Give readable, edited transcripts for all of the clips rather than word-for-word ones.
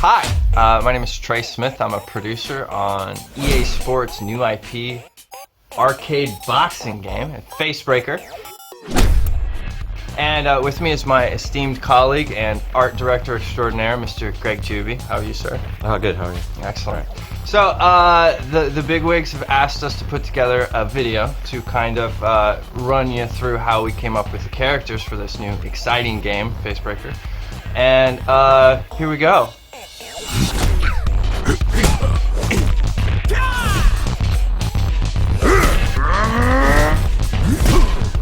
Hi, my name is Trey Smith. I'm a producer on EA Sports' new IP arcade boxing game, Facebreaker. And with me is my esteemed colleague and art director extraordinaire, Mr. Greg Juby. How are you, sir? Oh, good. How are you? Excellent. So, the bigwigs have asked us to put together a video to kind of run you through how we came up with the characters for this new exciting game, Facebreaker. And here we go.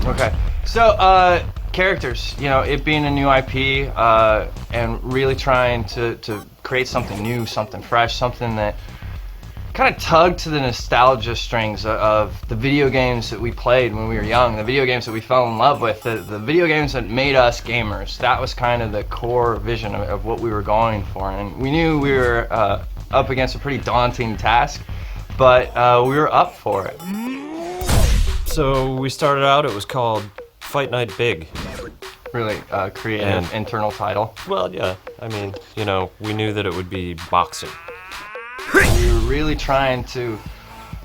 Okay, so characters, you know, it being a new IP and really trying to create something new, something fresh, something that kind of tugged to the nostalgia strings of the video games that we played when we were young, the video games that we fell in love with, the video games that made us gamers. That was kind of the core vision of what we were going for, and we knew we were up against a pretty daunting task, but we were up for it. So we started out, it was called Fight Night Big. Really creative internal title. Well, yeah, I mean, you know, we knew that it would be boxing. We were really trying to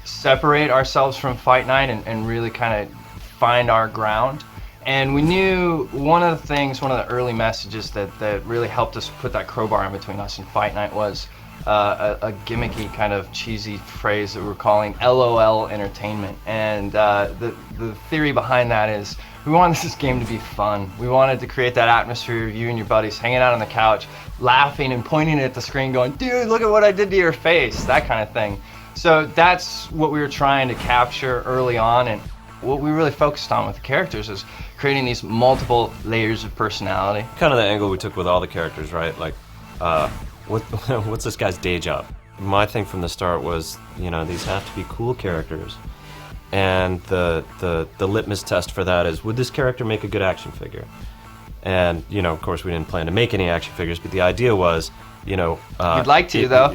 separate ourselves from Fight Night and really kind of find our ground. And we knew one of the things, one of the early messages that really helped us put that crowbar in between us and Fight Night was a gimmicky kind of cheesy phrase that we're calling LOL entertainment. And the theory behind that is we wanted this game to be fun. We wanted to create that atmosphere of you and your buddies hanging out on the couch, laughing and pointing at the screen going, dude, look at what I did to your face, that kind of thing. So that's what we were trying to capture early on, and what we really focused on with the characters is creating these multiple layers of personality. Kind of the angle we took with all the characters, right? Like, what's this guy's day job? My thing from the start was, you know, these have to be cool characters. And the litmus test for that is, would this character make a good action figure? And, you know, of course we didn't plan to make any action figures, but the idea was, you know... You'd like to, though.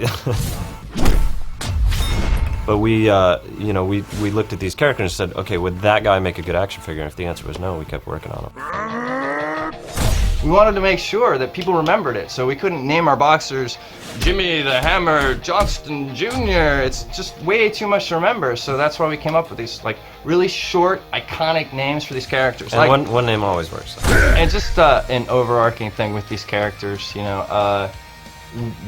But we, you know, we looked at these characters and said, okay, would that guy make a good action figure? And if the answer was no, we kept working on them. We wanted to make sure that people remembered it, so we couldn't name our boxers Jimmy the Hammer Johnston Jr. It's just way too much to remember, so that's why we came up with these like really short, iconic names for these characters. And like, one name always works. And just an overarching thing with these characters, you know,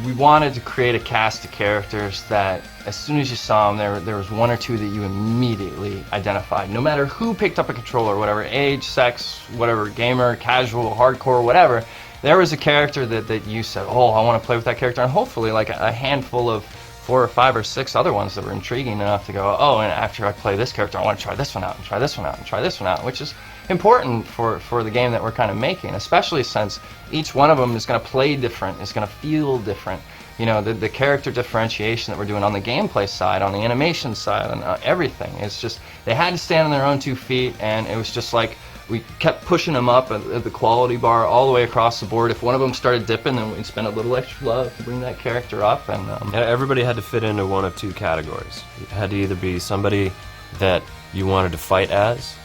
we wanted to create a cast of characters that as soon as you saw them, there was one or two that you immediately identified. No matter who picked up a controller, whatever age, sex, whatever, gamer, casual, hardcore, whatever, there was a character that you said, oh, I want to play with that character, and hopefully like a handful of 4 or 5 or 6 other ones that were intriguing enough to go, oh, and after I play this character, I want to try this one out, and try this one out, and try this one out, which is important for the game that we're kind of making, especially since each one of them is going to play different, is going to feel different. You know, the character differentiation that we're doing on the gameplay side, on the animation side, on everything, it's just, they had to stand on their own 2 feet, and it was just like, we kept pushing them up at the quality bar all the way across the board. If one of them started dipping, then we'd spend a little extra love to bring that character up. And everybody had to fit into one of 2 categories. It had to either be somebody that you wanted to fight as,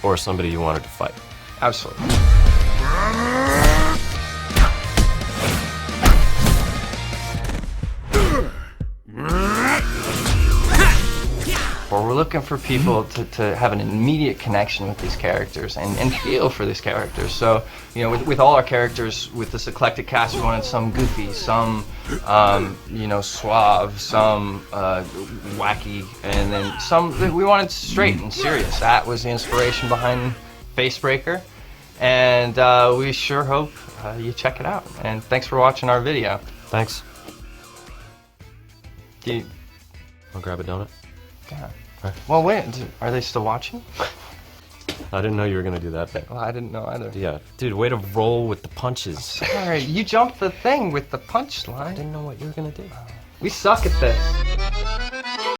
or somebody you wanted to fight. Absolutely. We're looking for people to have an immediate connection with these characters and feel for these characters. So, you know, with all our characters, with this eclectic cast, we wanted some goofy, some, you know, suave, some wacky, and then some that we wanted straight and serious. That was the inspiration behind Facebreaker, and we sure hope you check it out. And thanks for watching our video. Thanks. You... I'll grab a donut. Yeah. Well, wait, are they still watching? I didn't know you were going to do that thing. Well, I didn't know either. Yeah. Dude, way to roll with the punches. Sorry, you jumped the thing with the punchline. I didn't know what you were going to do. We suck at this.